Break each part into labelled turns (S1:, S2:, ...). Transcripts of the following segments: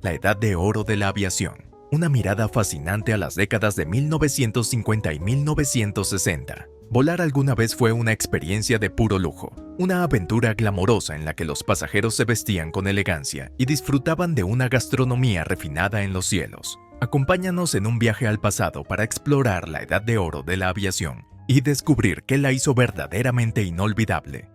S1: La edad de oro de la aviación. Una mirada fascinante a las décadas de 1950 y 1960. Volar alguna vez fue una experiencia de puro lujo, una aventura glamorosa en la que los pasajeros se vestían con elegancia y disfrutaban de una gastronomía refinada en los cielos. Acompáñanos en un viaje al pasado para explorar la edad de oro de la aviación y descubrir qué la hizo verdaderamente inolvidable.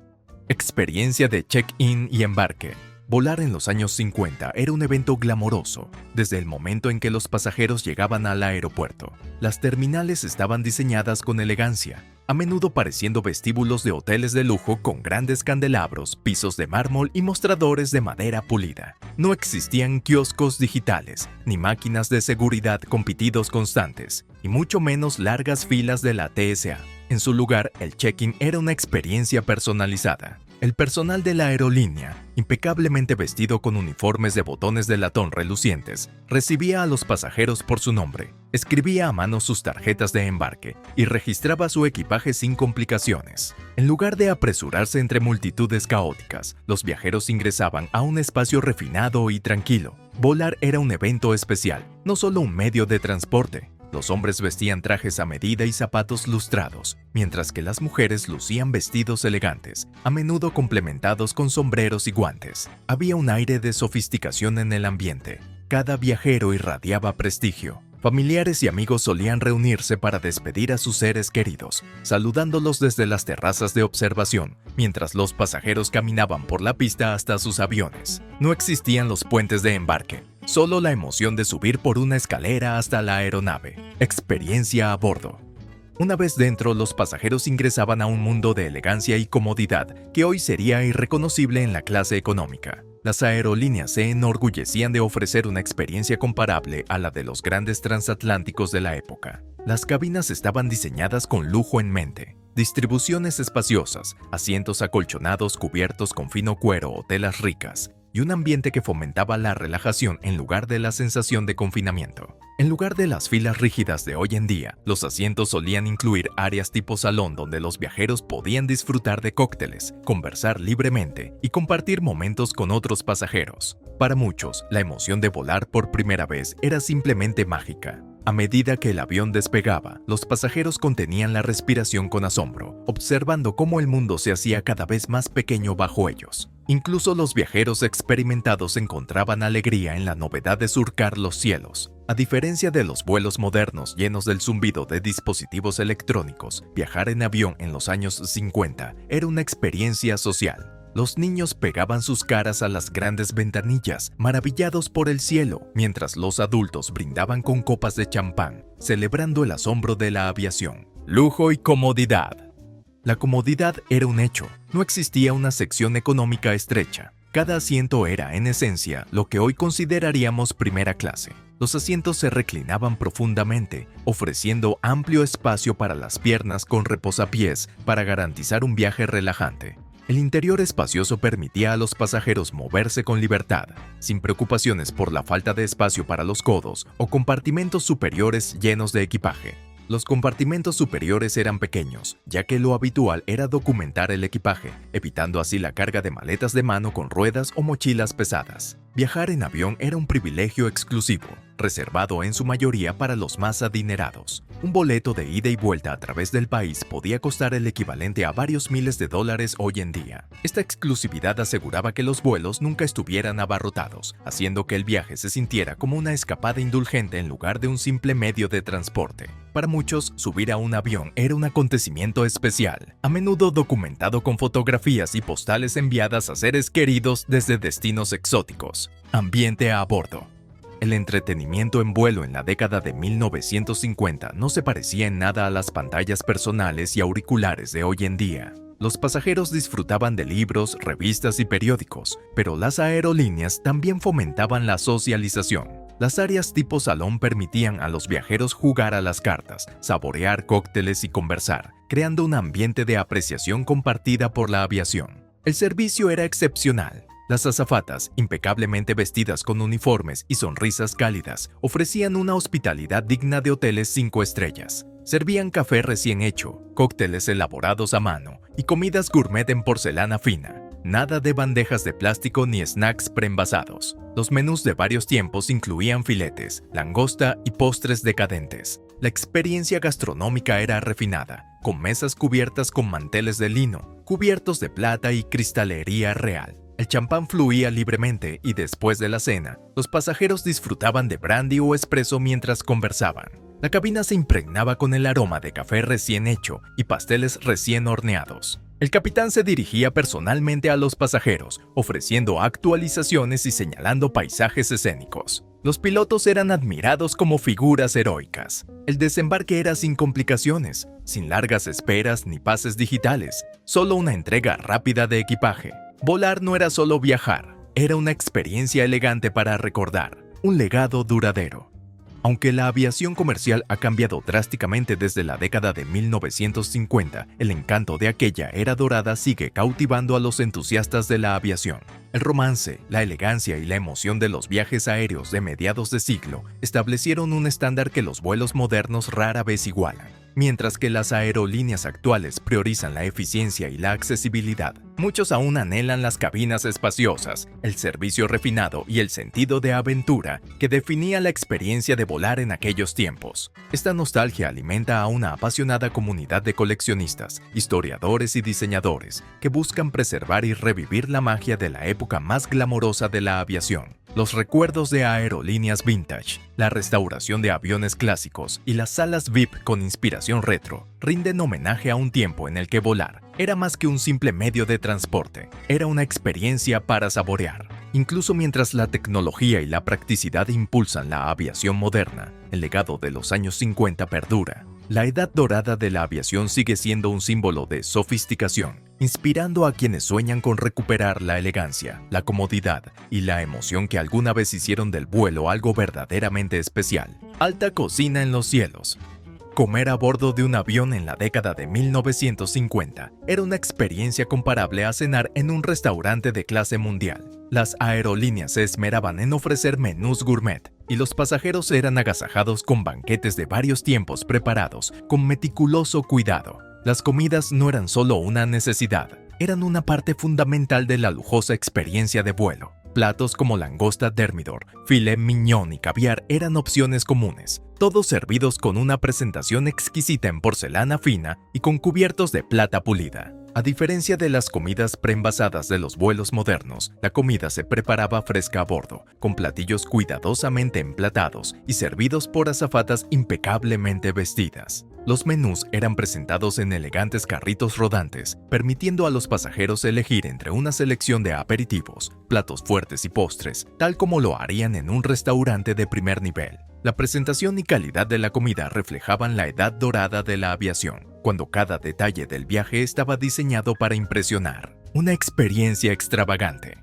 S1: Experiencia de check-in y embarque. Volar en los años 50 era un evento glamoroso, desde el momento en que los pasajeros llegaban al aeropuerto. Las terminales estaban diseñadas con elegancia, a menudo pareciendo vestíbulos de hoteles de lujo con grandes candelabros, pisos de mármol y mostradores de madera pulida. No existían kioscos digitales, ni máquinas de seguridad con pitidos constantes, y mucho menos largas filas de la TSA. En su lugar, el check-in era una experiencia personalizada. El personal de la aerolínea, impecablemente vestido con uniformes de botones de latón relucientes, recibía a los pasajeros por su nombre, escribía a mano sus tarjetas de embarque y registraba su equipaje sin complicaciones. En lugar de apresurarse entre multitudes caóticas, los viajeros ingresaban a un espacio refinado y tranquilo. Volar era un evento especial, no solo un medio de transporte. Los hombres vestían trajes a medida y zapatos lustrados, mientras que las mujeres lucían vestidos elegantes, a menudo complementados con sombreros y guantes. Había un aire de sofisticación en el ambiente. Cada viajero irradiaba prestigio. Familiares y amigos solían reunirse para despedir a sus seres queridos, saludándolos desde las terrazas de observación, mientras los pasajeros caminaban por la pista hasta sus aviones. No existían los puentes de embarque, solo la emoción de subir por una escalera hasta la aeronave. Experiencia a bordo. Una vez dentro, los pasajeros ingresaban a un mundo de elegancia y comodidad que hoy sería irreconocible en la clase económica. Las aerolíneas se enorgullecían de ofrecer una experiencia comparable a la de los grandes transatlánticos de la época. Las cabinas estaban diseñadas con lujo en mente. Distribuciones espaciosas, asientos acolchonados cubiertos con fino cuero o telas ricas, y un ambiente que fomentaba la relajación en lugar de la sensación de confinamiento. En lugar de las filas rígidas de hoy en día, los asientos solían incluir áreas tipo salón donde los viajeros podían disfrutar de cócteles, conversar libremente y compartir momentos con otros pasajeros. Para muchos, la emoción de volar por primera vez era simplemente mágica. A medida que el avión despegaba, los pasajeros contenían la respiración con asombro, observando cómo el mundo se hacía cada vez más pequeño bajo ellos. Incluso los viajeros experimentados encontraban alegría en la novedad de surcar los cielos. A diferencia de los vuelos modernos llenos del zumbido de dispositivos electrónicos, viajar en avión en los años 50 era una experiencia social. Los niños pegaban sus caras a las grandes ventanillas, maravillados por el cielo, mientras los adultos brindaban con copas de champán, celebrando el asombro de la aviación. Lujo y comodidad. La comodidad era un hecho. No existía una sección económica estrecha. Cada asiento era, en esencia, lo que hoy consideraríamos primera clase. Los asientos se reclinaban profundamente, ofreciendo amplio espacio para las piernas con reposapiés para garantizar un viaje relajante. El interior espacioso permitía a los pasajeros moverse con libertad, sin preocupaciones por la falta de espacio para los codos o compartimentos superiores llenos de equipaje. Los compartimentos superiores eran pequeños, ya que lo habitual era documentar el equipaje, evitando así la carga de maletas de mano con ruedas o mochilas pesadas. Viajar en avión era un privilegio exclusivo, reservado en su mayoría para los más adinerados. Un boleto de ida y vuelta a través del país podía costar el equivalente a varios miles de dólares hoy en día. Esta exclusividad aseguraba que los vuelos nunca estuvieran abarrotados, haciendo que el viaje se sintiera como una escapada indulgente en lugar de un simple medio de transporte. Para muchos, subir a un avión era un acontecimiento especial, a menudo documentado con fotografías y postales enviadas a seres queridos desde destinos exóticos. Ambiente a bordo. El entretenimiento en vuelo en la década de 1950 no se parecía en nada a las pantallas personales y auriculares de hoy en día. Los pasajeros disfrutaban de libros, revistas y periódicos, pero las aerolíneas también fomentaban la socialización. Las áreas tipo salón permitían a los viajeros jugar a las cartas, saborear cócteles y conversar, creando un ambiente de apreciación compartida por la aviación. El servicio era excepcional. Las azafatas, impecablemente vestidas con uniformes y sonrisas cálidas, ofrecían una hospitalidad digna de hoteles 5 estrellas. Servían café recién hecho, cócteles elaborados a mano y comidas gourmet en porcelana fina. Nada de bandejas de plástico ni snacks preenvasados. Los menús de varios tiempos incluían filetes, langosta y postres decadentes. La experiencia gastronómica era refinada, con mesas cubiertas con manteles de lino, cubiertos de plata y cristalería real. El champán fluía libremente y después de la cena, los pasajeros disfrutaban de brandy o espresso mientras conversaban. La cabina se impregnaba con el aroma de café recién hecho y pasteles recién horneados. El capitán se dirigía personalmente a los pasajeros, ofreciendo actualizaciones y señalando paisajes escénicos. Los pilotos eran admirados como figuras heroicas. El desembarque era sin complicaciones, sin largas esperas ni pases digitales, solo una entrega rápida de equipaje. Volar no era solo viajar, era una experiencia elegante para recordar, un legado duradero. Aunque la aviación comercial ha cambiado drásticamente desde la década de 1950, el encanto de aquella era dorada sigue cautivando a los entusiastas de la aviación. El romance, la elegancia y la emoción de los viajes aéreos de mediados de siglo establecieron un estándar que los vuelos modernos rara vez igualan. Mientras que las aerolíneas actuales priorizan la eficiencia y la accesibilidad, muchos aún anhelan las cabinas espaciosas, el servicio refinado y el sentido de aventura que definía la experiencia de volar en aquellos tiempos. Esta nostalgia alimenta a una apasionada comunidad de coleccionistas, historiadores y diseñadores que buscan preservar y revivir la magia de la época más glamorosa de la aviación. Los recuerdos de aerolíneas vintage, la restauración de aviones clásicos y las salas VIP con inspiración retro rinden homenaje a un tiempo en el que volar era más que un simple medio de transporte, era una experiencia para saborear. Incluso mientras la tecnología y la practicidad impulsan la aviación moderna, el legado de los años 50 perdura. La edad dorada de la aviación sigue siendo un símbolo de sofisticación, inspirando a quienes sueñan con recuperar la elegancia, la comodidad y la emoción que alguna vez hicieron del vuelo algo verdaderamente especial. Alta cocina en los cielos. Comer a bordo de un avión en la década de 1950 era una experiencia comparable a cenar en un restaurante de clase mundial. Las aerolíneas se esmeraban en ofrecer menús gourmet, y los pasajeros eran agasajados con banquetes de varios tiempos preparados con meticuloso cuidado. Las comidas no eran solo una necesidad, eran una parte fundamental de la lujosa experiencia de vuelo. Platos como langosta Thermidor, filet mignon y caviar eran opciones comunes, todos servidos con una presentación exquisita en porcelana fina y con cubiertos de plata pulida. A diferencia de las comidas preenvasadas de los vuelos modernos, la comida se preparaba fresca a bordo, con platillos cuidadosamente emplatados y servidos por azafatas impecablemente vestidas. Los menús eran presentados en elegantes carritos rodantes, permitiendo a los pasajeros elegir entre una selección de aperitivos, platos fuertes y postres, tal como lo harían en un restaurante de primer nivel. La presentación y calidad de la comida reflejaban la edad dorada de la aviación, cuando cada detalle del viaje estaba diseñado para impresionar. Una experiencia extravagante.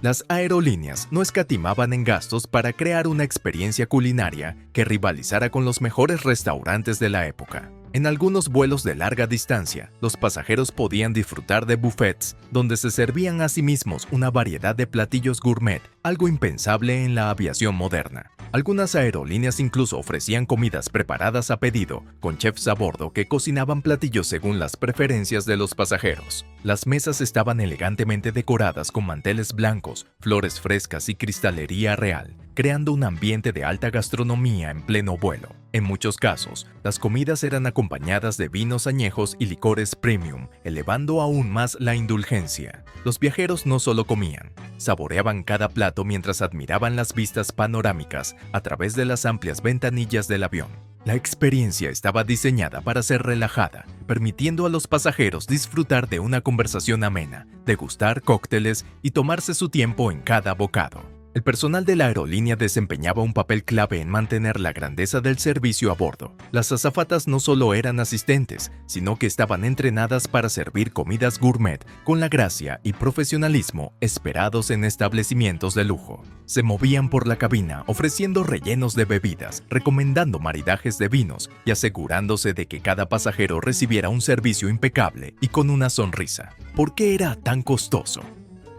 S1: Las aerolíneas no escatimaban en gastos para crear una experiencia culinaria que rivalizara con los mejores restaurantes de la época. En algunos vuelos de larga distancia, los pasajeros podían disfrutar de buffets donde se servían a sí mismos una variedad de platillos gourmet, algo impensable en la aviación moderna. Algunas aerolíneas incluso ofrecían comidas preparadas a pedido, con chefs a bordo que cocinaban platillos según las preferencias de los pasajeros. Las mesas estaban elegantemente decoradas con manteles blancos, flores frescas y cristalería real, creando un ambiente de alta gastronomía en pleno vuelo. En muchos casos, las comidas eran acompañadas de vinos añejos y licores premium, elevando aún más la indulgencia. Los viajeros no solo comían, saboreaban cada plato mientras admiraban las vistas panorámicas a través de las amplias ventanillas del avión. La experiencia estaba diseñada para ser relajada, permitiendo a los pasajeros disfrutar de una conversación amena, degustar cócteles y tomarse su tiempo en cada bocado. El personal de la aerolínea desempeñaba un papel clave en mantener la grandeza del servicio a bordo. Las azafatas no solo eran asistentes, sino que estaban entrenadas para servir comidas gourmet con la gracia y profesionalismo esperados en establecimientos de lujo. Se movían por la cabina ofreciendo rellenos de bebidas, recomendando maridajes de vinos y asegurándose de que cada pasajero recibiera un servicio impecable y con una sonrisa. ¿Por qué era tan costoso?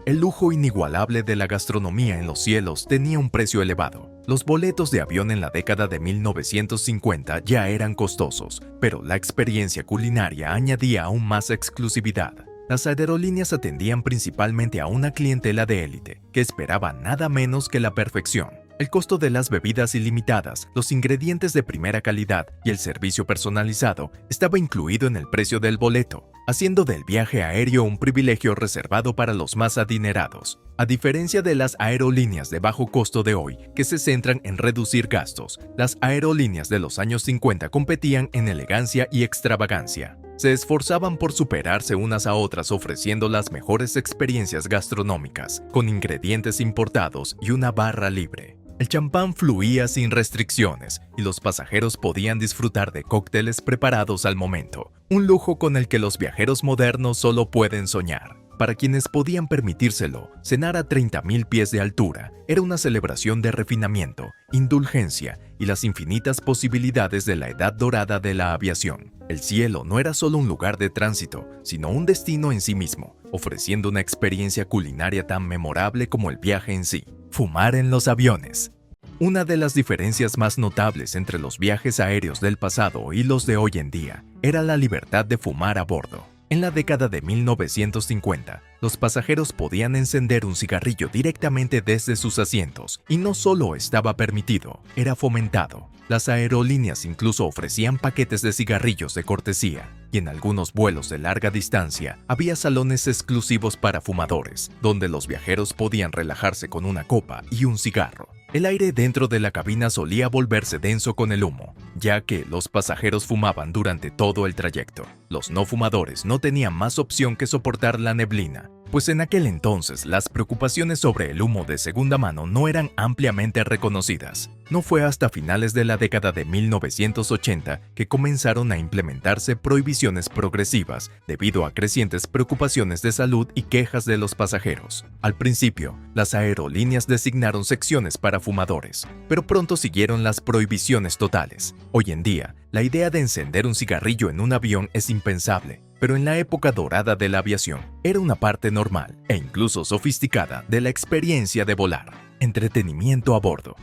S1: El lujo inigualable de la gastronomía en los cielos tenía un precio elevado. Los boletos de avión en la década de 1950 ya eran costosos, pero la experiencia culinaria añadía aún más exclusividad. Las aerolíneas atendían principalmente a una clientela de élite que esperaba nada menos que la perfección. El costo de las bebidas ilimitadas, los ingredientes de primera calidad y el servicio personalizado estaba incluido en el precio del boleto, haciendo del viaje aéreo un privilegio reservado para los más adinerados. A diferencia de las aerolíneas de bajo costo de hoy, que se centran en reducir gastos, las aerolíneas de los años 50 competían en elegancia y extravagancia. Se esforzaban por superarse unas a otras ofreciendo las mejores experiencias gastronómicas, con ingredientes importados y una barra libre. El champán fluía sin restricciones y los pasajeros podían disfrutar de cócteles preparados al momento, un lujo con el que los viajeros modernos solo pueden soñar. Para quienes podían permitírselo, cenar a 30.000 pies de altura era una celebración de refinamiento, indulgencia y las infinitas posibilidades de la edad dorada de la aviación. El cielo no era solo un lugar de tránsito, sino un destino en sí mismo, ofreciendo una experiencia culinaria tan memorable como el viaje en sí. Fumar en los aviones. Una de las diferencias más notables entre los viajes aéreos del pasado y los de hoy en día era la libertad de fumar a bordo. En la década de 1950, los pasajeros podían encender un cigarrillo directamente desde sus asientos y no solo estaba permitido, era fomentado. Las aerolíneas incluso ofrecían paquetes de cigarrillos de cortesía y en algunos vuelos de larga distancia había salones exclusivos para fumadores, donde los viajeros podían relajarse con una copa y un cigarro. El aire dentro de la cabina solía volverse denso con el humo, ya que los pasajeros fumaban durante todo el trayecto. Los no fumadores no tenían más opción que soportar la neblina, pues en aquel entonces las preocupaciones sobre el humo de segunda mano no eran ampliamente reconocidas. No fue hasta finales de la década de 1980 que comenzaron a implementarse prohibiciones progresivas debido a crecientes preocupaciones de salud y quejas de los pasajeros. Al principio, las aerolíneas designaron secciones para fumadores, pero pronto siguieron las prohibiciones totales. Hoy en día, la idea de encender un cigarrillo en un avión es impensable, pero en la época dorada de la aviación era una parte normal e incluso sofisticada de la experiencia de volar. Entretenimiento a bordo.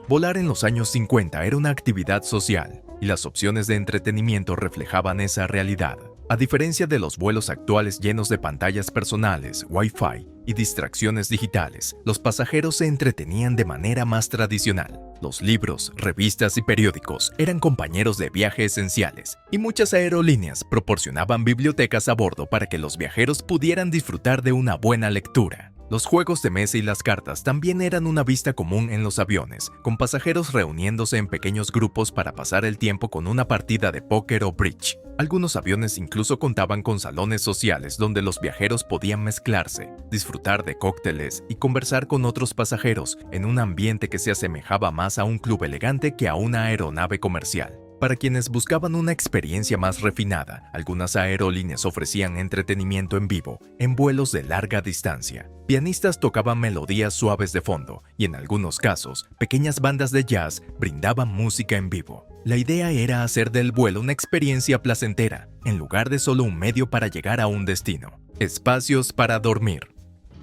S1: Volar en los años 50 era una actividad social y las opciones de entretenimiento reflejaban esa realidad. A diferencia de los vuelos actuales llenos de pantallas personales, Wi-Fi y distracciones digitales, los pasajeros se entretenían de manera más tradicional. Los libros, revistas y periódicos eran compañeros de viaje esenciales, y muchas aerolíneas proporcionaban bibliotecas a bordo para que los viajeros pudieran disfrutar de una buena lectura. Los juegos de mesa y las cartas también eran una vista común en los aviones, con pasajeros reuniéndose en pequeños grupos para pasar el tiempo con una partida de póker o bridge. Algunos aviones incluso contaban con salones sociales donde los viajeros podían mezclarse, disfrutar de cócteles y conversar con otros pasajeros en un ambiente que se asemejaba más a un club elegante que a una aeronave comercial. Para quienes buscaban una experiencia más refinada, algunas aerolíneas ofrecían entretenimiento en vivo en vuelos de larga distancia. Pianistas tocaban melodías suaves de fondo y en algunos casos, pequeñas bandas de jazz brindaban música en vivo. La idea era hacer del vuelo una experiencia placentera, en lugar de solo un medio para llegar a un destino. Espacios para dormir.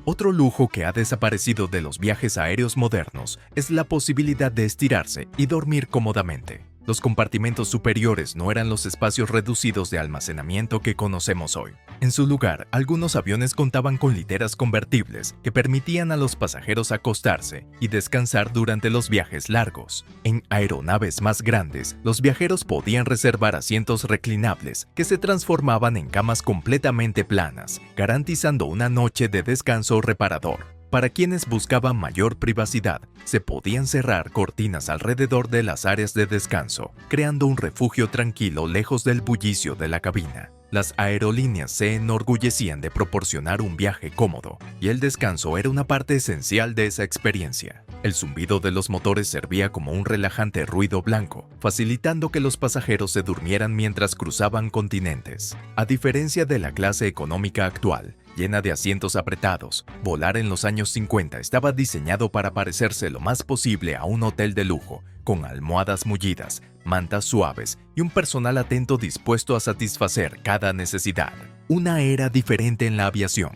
S1: Otro lujo que ha desaparecido de los viajes aéreos modernos es la posibilidad de estirarse y dormir cómodamente. Los compartimentos superiores no eran los espacios reducidos de almacenamiento que conocemos hoy. En su lugar, algunos aviones contaban con literas convertibles que permitían a los pasajeros acostarse y descansar durante los viajes largos. En aeronaves más grandes, los viajeros podían reservar asientos reclinables que se transformaban en camas completamente planas, garantizando una noche de descanso reparador. Para quienes buscaban mayor privacidad, se podían cerrar cortinas alrededor de las áreas de descanso, creando un refugio tranquilo lejos del bullicio de la cabina. Las aerolíneas se enorgullecían de proporcionar un viaje cómodo, y el descanso era una parte esencial de esa experiencia. El zumbido de los motores servía como un relajante ruido blanco, facilitando que los pasajeros se durmieran mientras cruzaban continentes. A diferencia de la clase económica actual, llena de asientos apretados, volar en los años 50 estaba diseñado para parecerse lo más posible a un hotel de lujo, con almohadas mullidas, mantas suaves y un personal atento dispuesto a satisfacer cada necesidad. Una era diferente en la aviación.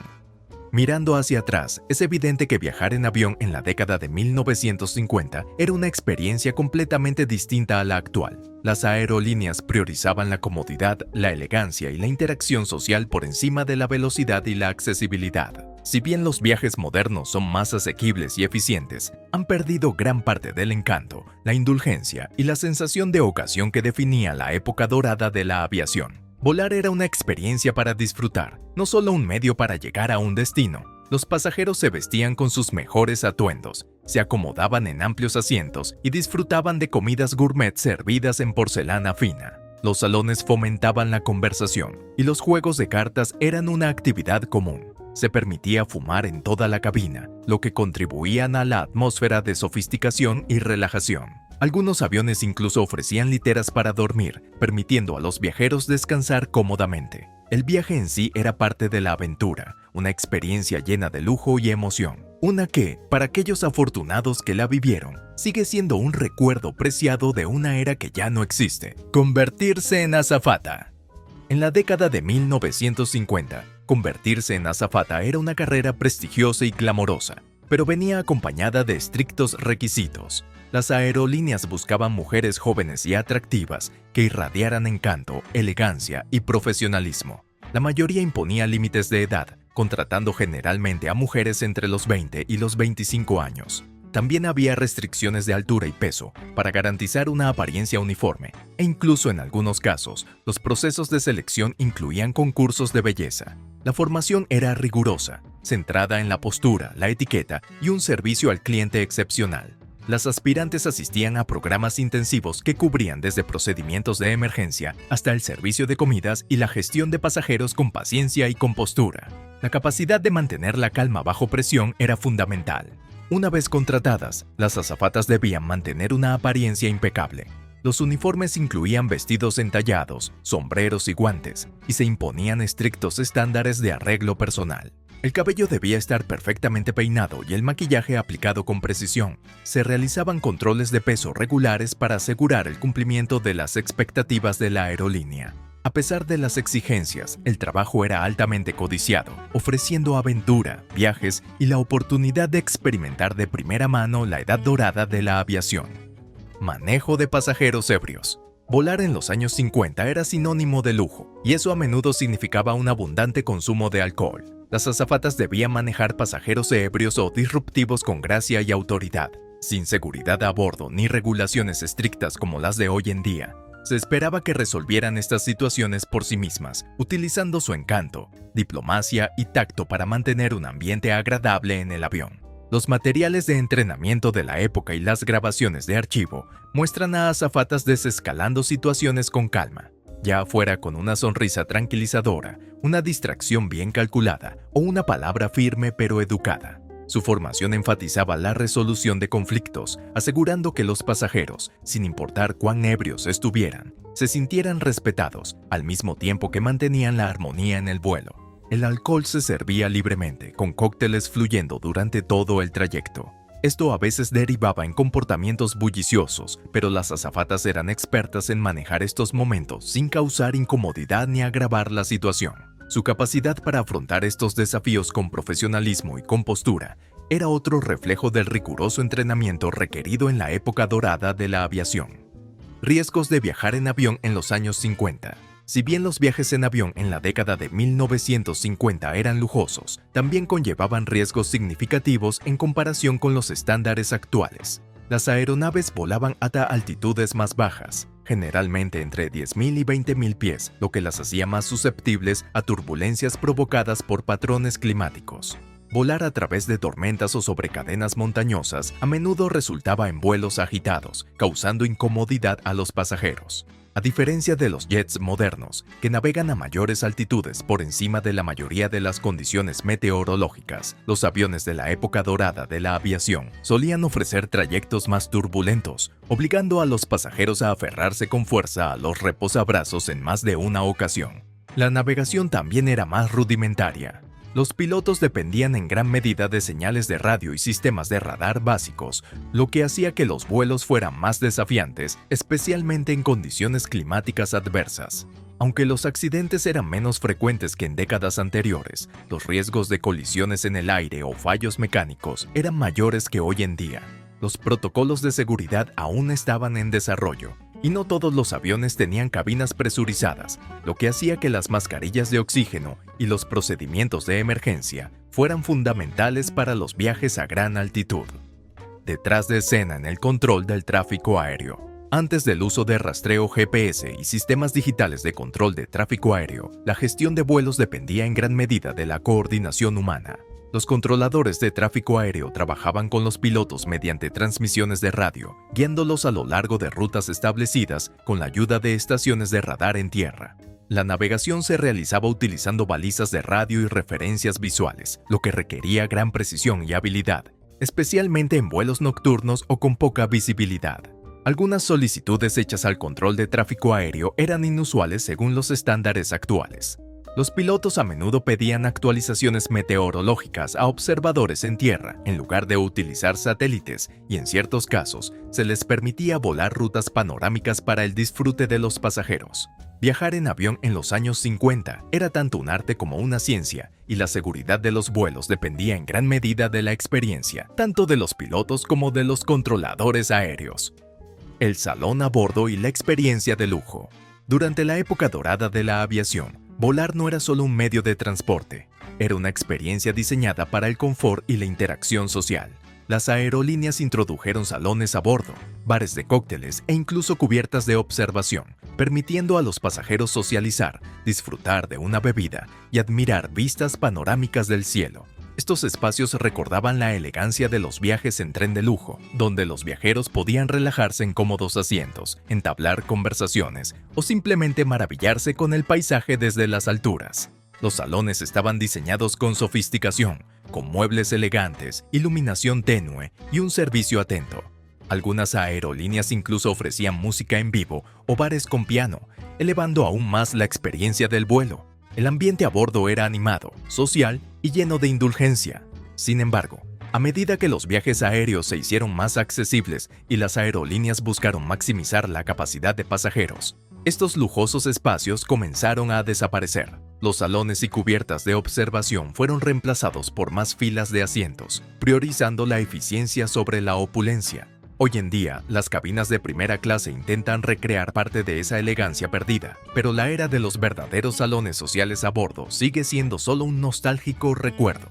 S1: Mirando hacia atrás, es evidente que viajar en avión en la década de 1950 era una experiencia completamente distinta a la actual. Las aerolíneas priorizaban la comodidad, la elegancia y la interacción social por encima de la velocidad y la accesibilidad. Si bien los viajes modernos son más asequibles y eficientes, han perdido gran parte del encanto, la indulgencia y la sensación de ocasión que definía la época dorada de la aviación. Volar era una experiencia para disfrutar, no solo un medio para llegar a un destino. Los pasajeros se vestían con sus mejores atuendos, se acomodaban en amplios asientos y disfrutaban de comidas gourmet servidas en porcelana fina. Los salones fomentaban la conversación y los juegos de cartas eran una actividad común. Se permitía fumar en toda la cabina, lo que contribuían a la atmósfera de sofisticación y relajación. Algunos aviones incluso ofrecían literas para dormir, permitiendo a los viajeros descansar cómodamente. El viaje en sí era parte de la aventura, una experiencia llena de lujo y emoción. Una que, para aquellos afortunados que la vivieron, sigue siendo un recuerdo preciado de una era que ya no existe: convertirse en azafata. En la década de 1950, convertirse en azafata era una carrera prestigiosa y glamorosa, pero venía acompañada de estrictos requisitos. Las aerolíneas buscaban mujeres jóvenes y atractivas que irradiaran encanto, elegancia y profesionalismo. La mayoría imponía límites de edad, contratando generalmente a mujeres entre los 20 y los 25 años. También había restricciones de altura y peso para garantizar una apariencia uniforme, e incluso en algunos casos, los procesos de selección incluían concursos de belleza. La formación era rigurosa, centrada en la postura, la etiqueta y un servicio al cliente excepcional. Las aspirantes asistían a programas intensivos que cubrían desde procedimientos de emergencia hasta el servicio de comidas y la gestión de pasajeros con paciencia y compostura. La capacidad de mantener la calma bajo presión era fundamental. Una vez contratadas, las azafatas debían mantener una apariencia impecable. Los uniformes incluían vestidos entallados, sombreros y guantes, y se imponían estrictos estándares de arreglo personal. El cabello debía estar perfectamente peinado y el maquillaje aplicado con precisión. Se realizaban controles de peso regulares para asegurar el cumplimiento de las expectativas de la aerolínea. A pesar de las exigencias, el trabajo era altamente codiciado, ofreciendo aventura, viajes y la oportunidad de experimentar de primera mano la edad dorada de la aviación. Manejo de pasajeros ebrios. Volar en los años 50 era sinónimo de lujo, y eso a menudo significaba un abundante consumo de alcohol. Las azafatas debían manejar pasajeros ebrios o disruptivos con gracia y autoridad. Sin seguridad a bordo ni regulaciones estrictas como las de hoy en día, se esperaba que resolvieran estas situaciones por sí mismas, utilizando su encanto, diplomacia y tacto para mantener un ambiente agradable en el avión. Los materiales de entrenamiento de la época y las grabaciones de archivo muestran a azafatas desescalando situaciones con calma, ya fuera con una sonrisa tranquilizadora, una distracción bien calculada o una palabra firme pero educada. Su formación enfatizaba la resolución de conflictos, asegurando que los pasajeros, sin importar cuán ebrios estuvieran, se sintieran respetados, al mismo tiempo que mantenían la armonía en el vuelo. El alcohol se servía libremente, con cócteles fluyendo durante todo el trayecto. Esto a veces derivaba en comportamientos bulliciosos, pero las azafatas eran expertas en manejar estos momentos sin causar incomodidad ni agravar la situación. Su capacidad para afrontar estos desafíos con profesionalismo y compostura era otro reflejo del riguroso entrenamiento requerido en la época dorada de la aviación. Riesgos de viajar en avión en los años 50. Si bien los viajes en avión en la década de 1950 eran lujosos, también conllevaban riesgos significativos en comparación con los estándares actuales. Las aeronaves volaban a altitudes más bajas, generalmente entre 10.000 y 20.000 pies, lo que las hacía más susceptibles a turbulencias provocadas por patrones climáticos. Volar a través de tormentas o sobre cadenas montañosas a menudo resultaba en vuelos agitados, causando incomodidad a los pasajeros. A diferencia de los jets modernos, que navegan a mayores altitudes por encima de la mayoría de las condiciones meteorológicas, los aviones de la época dorada de la aviación solían ofrecer trayectos más turbulentos, obligando a los pasajeros a aferrarse con fuerza a los reposabrazos en más de una ocasión. La navegación también era más rudimentaria. Los pilotos dependían en gran medida de señales de radio y sistemas de radar básicos, lo que hacía que los vuelos fueran más desafiantes, especialmente en condiciones climáticas adversas. Aunque los accidentes eran menos frecuentes que en décadas anteriores, los riesgos de colisiones en el aire o fallos mecánicos eran mayores que hoy en día. Los protocolos de seguridad aún estaban en desarrollo, y no todos los aviones tenían cabinas presurizadas, lo que hacía que las mascarillas de oxígeno y los procedimientos de emergencia fueran fundamentales para los viajes a gran altitud. Detrás de escena en el control del tráfico aéreo. Antes del uso de rastreo GPS y sistemas digitales de control de tráfico aéreo, la gestión de vuelos dependía en gran medida de la coordinación humana. Los controladores de tráfico aéreo trabajaban con los pilotos mediante transmisiones de radio, guiándolos a lo largo de rutas establecidas con la ayuda de estaciones de radar en tierra. La navegación se realizaba utilizando balizas de radio y referencias visuales, lo que requería gran precisión y habilidad, especialmente en vuelos nocturnos o con poca visibilidad. Algunas solicitudes hechas al control de tráfico aéreo eran inusuales según los estándares actuales. Los pilotos a menudo pedían actualizaciones meteorológicas a observadores en tierra en lugar de utilizar satélites y en ciertos casos se les permitía volar rutas panorámicas para el disfrute de los pasajeros. Viajar en avión en los años 50 era tanto un arte como una ciencia y la seguridad de los vuelos dependía en gran medida de la experiencia, tanto de los pilotos como de los controladores aéreos. El salón a bordo y la experiencia de lujo. Durante la época dorada de la aviación, volar no era solo un medio de transporte, era una experiencia diseñada para el confort y la interacción social. Las aerolíneas introdujeron salones a bordo, bares de cócteles e incluso cubiertas de observación, permitiendo a los pasajeros socializar, disfrutar de una bebida y admirar vistas panorámicas del cielo. Estos espacios recordaban la elegancia de los viajes en tren de lujo, donde los viajeros podían relajarse en cómodos asientos, entablar conversaciones o simplemente maravillarse con el paisaje desde las alturas. Los salones estaban diseñados con sofisticación, con muebles elegantes, iluminación tenue y un servicio atento. Algunas aerolíneas incluso ofrecían música en vivo o bares con piano, elevando aún más la experiencia del vuelo. El ambiente a bordo era animado, social y lleno de indulgencia. Sin embargo, a medida que los viajes aéreos se hicieron más accesibles y las aerolíneas buscaron maximizar la capacidad de pasajeros, estos lujosos espacios comenzaron a desaparecer. Los salones y cubiertas de observación fueron reemplazados por más filas de asientos, priorizando la eficiencia sobre la opulencia. Hoy en día, las cabinas de primera clase intentan recrear parte de esa elegancia perdida, pero la era de los verdaderos salones sociales a bordo sigue siendo solo un nostálgico recuerdo.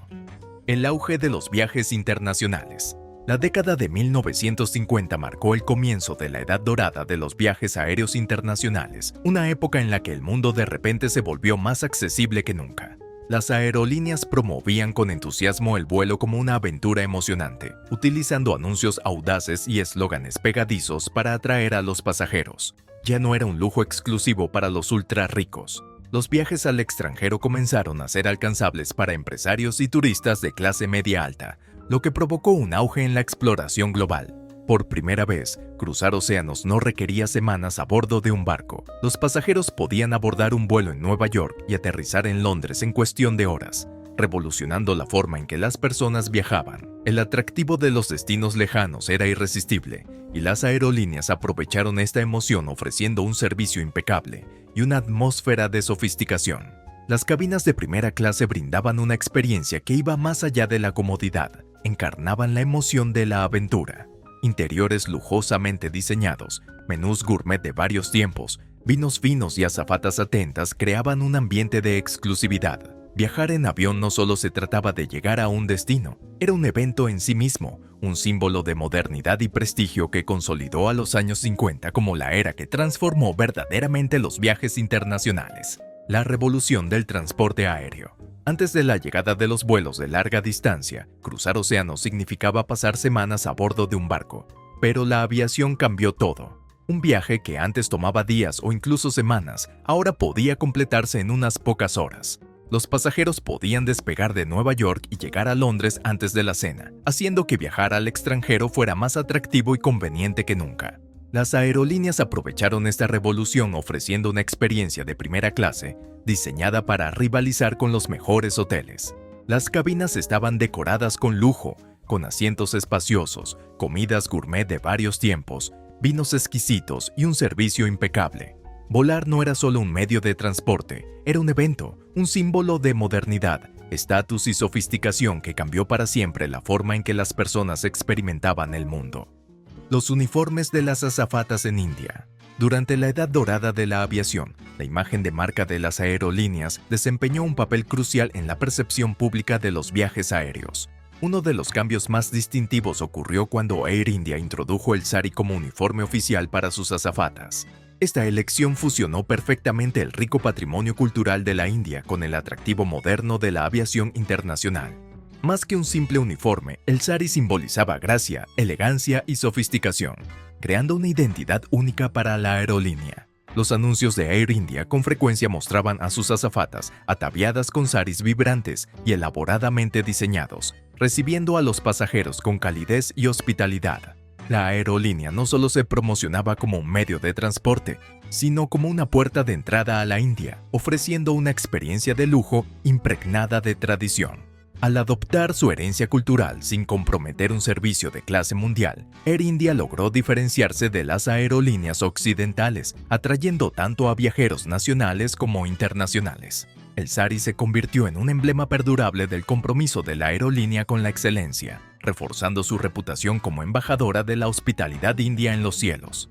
S1: El auge de los viajes internacionales. La década de 1950 marcó el comienzo de la edad dorada de los viajes aéreos internacionales, una época en la que el mundo de repente se volvió más accesible que nunca. Las aerolíneas promovían con entusiasmo el vuelo como una aventura emocionante, utilizando anuncios audaces y eslóganes pegadizos para atraer a los pasajeros. Ya no era un lujo exclusivo para los ultra ricos. Los viajes al extranjero comenzaron a ser alcanzables para empresarios y turistas de clase media alta, lo que provocó un auge en la exploración global. Por primera vez, cruzar océanos no requería semanas a bordo de un barco. Los pasajeros podían abordar un vuelo en Nueva York y aterrizar en Londres en cuestión de horas, revolucionando la forma en que las personas viajaban. El atractivo de los destinos lejanos era irresistible, y las aerolíneas aprovecharon esta emoción ofreciendo un servicio impecable y una atmósfera de sofisticación. Las cabinas de primera clase brindaban una experiencia que iba más allá de la comodidad, encarnaban la emoción de la aventura. Interiores lujosamente diseñados, menús gourmet de varios tiempos, vinos finos y azafatas atentas creaban un ambiente de exclusividad. Viajar en avión no solo se trataba de llegar a un destino, era un evento en sí mismo, un símbolo de modernidad y prestigio que consolidó a los años 50 como la era que transformó verdaderamente los viajes internacionales. La revolución del transporte aéreo. Antes de la llegada de los vuelos de larga distancia, cruzar océanos significaba pasar semanas a bordo de un barco. Pero la aviación cambió todo. Un viaje que antes tomaba días o incluso semanas, ahora podía completarse en unas pocas horas. Los pasajeros podían despegar de Nueva York y llegar a Londres antes de la cena, haciendo que viajar al extranjero fuera más atractivo y conveniente que nunca. Las aerolíneas aprovecharon esta revolución ofreciendo una experiencia de primera clase diseñada para rivalizar con los mejores hoteles. Las cabinas estaban decoradas con lujo, con asientos espaciosos, comidas gourmet de varios tiempos, vinos exquisitos y un servicio impecable. Volar no era solo un medio de transporte, era un evento, un símbolo de modernidad, estatus y sofisticación que cambió para siempre la forma en que las personas experimentaban el mundo. Los uniformes de las azafatas en India. Durante la edad dorada de la aviación, la imagen de marca de las aerolíneas desempeñó un papel crucial en la percepción pública de los viajes aéreos. Uno de los cambios más distintivos ocurrió cuando Air India introdujo el sari como uniforme oficial para sus azafatas. Esta elección fusionó perfectamente el rico patrimonio cultural de la India con el atractivo moderno de la aviación internacional. Más que un simple uniforme, el sari simbolizaba gracia, elegancia y sofisticación, creando una identidad única para la aerolínea. Los anuncios de Air India con frecuencia mostraban a sus azafatas ataviadas con saris vibrantes y elaboradamente diseñados, recibiendo a los pasajeros con calidez y hospitalidad. La aerolínea no solo se promocionaba como un medio de transporte, sino como una puerta de entrada a la India, ofreciendo una experiencia de lujo impregnada de tradición. Al adoptar su herencia cultural sin comprometer un servicio de clase mundial, Air India logró diferenciarse de las aerolíneas occidentales, atrayendo tanto a viajeros nacionales como internacionales. El sari se convirtió en un emblema perdurable del compromiso de la aerolínea con la excelencia, reforzando su reputación como embajadora de la hospitalidad india en los cielos.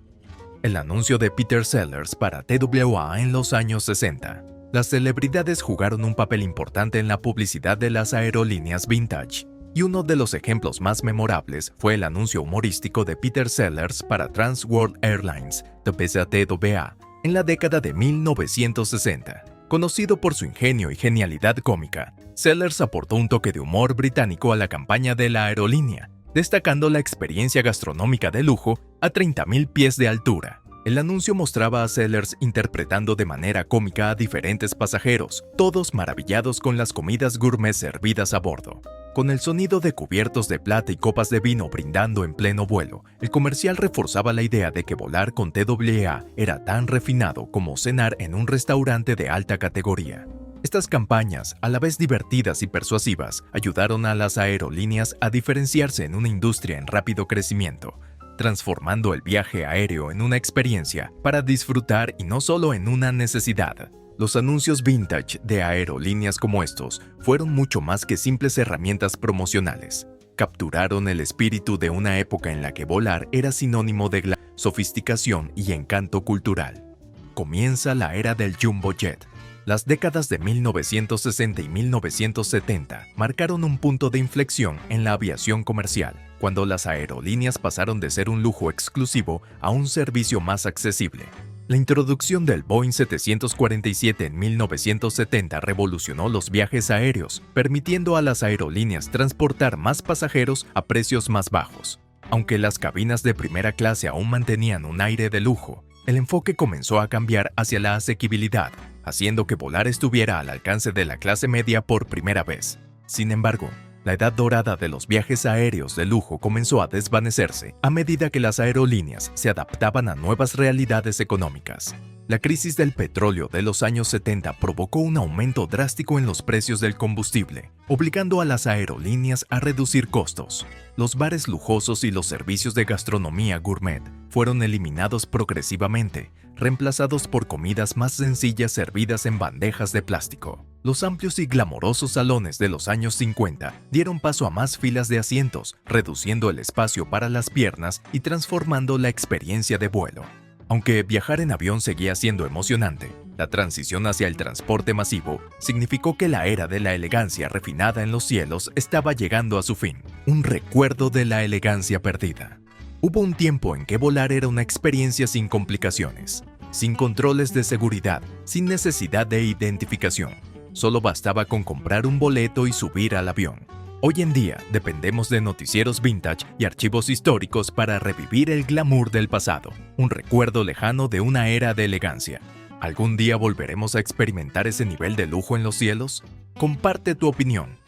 S1: El anuncio de Peter Sellers para TWA en los años 60. Las celebridades jugaron un papel importante en la publicidad de las aerolíneas vintage, y uno de los ejemplos más memorables fue el anuncio humorístico de Peter Sellers para Trans World Airlines, TWA, en la década de 1960. Conocido por su ingenio y genialidad cómica, Sellers aportó un toque de humor británico a la campaña de la aerolínea, destacando la experiencia gastronómica de lujo a 30.000 pies de altura. El anuncio mostraba a Sellers interpretando de manera cómica a diferentes pasajeros, todos maravillados con las comidas gourmet servidas a bordo. Con el sonido de cubiertos de plata y copas de vino brindando en pleno vuelo, el comercial reforzaba la idea de que volar con TWA era tan refinado como cenar en un restaurante de alta categoría. Estas campañas, a la vez divertidas y persuasivas, ayudaron a las aerolíneas a diferenciarse en una industria en rápido crecimiento, transformando el viaje aéreo en una experiencia para disfrutar y no solo en una necesidad. Los anuncios vintage de aerolíneas como estos fueron mucho más que simples herramientas promocionales. Capturaron el espíritu de una época en la que volar era sinónimo de sofisticación y encanto cultural. Comienza la era del Jumbo Jet. Las décadas de 1960 y 1970 marcaron un punto de inflexión en la aviación comercial, cuando las aerolíneas pasaron de ser un lujo exclusivo a un servicio más accesible. La introducción del Boeing 747 en 1970 revolucionó los viajes aéreos, permitiendo a las aerolíneas transportar más pasajeros a precios más bajos. Aunque las cabinas de primera clase aún mantenían un aire de lujo, el enfoque comenzó a cambiar hacia la asequibilidad, haciendo que volar estuviera al alcance de la clase media por primera vez. Sin embargo, la edad dorada de los viajes aéreos de lujo comenzó a desvanecerse a medida que las aerolíneas se adaptaban a nuevas realidades económicas. La crisis del petróleo de los años 70 provocó un aumento drástico en los precios del combustible, obligando a las aerolíneas a reducir costos. Los bares lujosos y los servicios de gastronomía gourmet fueron eliminados progresivamente, reemplazados por comidas más sencillas servidas en bandejas de plástico. Los amplios y glamorosos salones de los años 50 dieron paso a más filas de asientos, reduciendo el espacio para las piernas y transformando la experiencia de vuelo. Aunque viajar en avión seguía siendo emocionante, la transición hacia el transporte masivo significó que la era de la elegancia refinada en los cielos estaba llegando a su fin, un recuerdo de la elegancia perdida. Hubo un tiempo en que volar era una experiencia sin complicaciones, sin controles de seguridad, sin necesidad de identificación. Solo bastaba con comprar un boleto y subir al avión. Hoy en día dependemos de noticieros vintage y archivos históricos para revivir el glamour del pasado, un recuerdo lejano de una era de elegancia. ¿Algún día volveremos a experimentar ese nivel de lujo en los cielos? Comparte tu opinión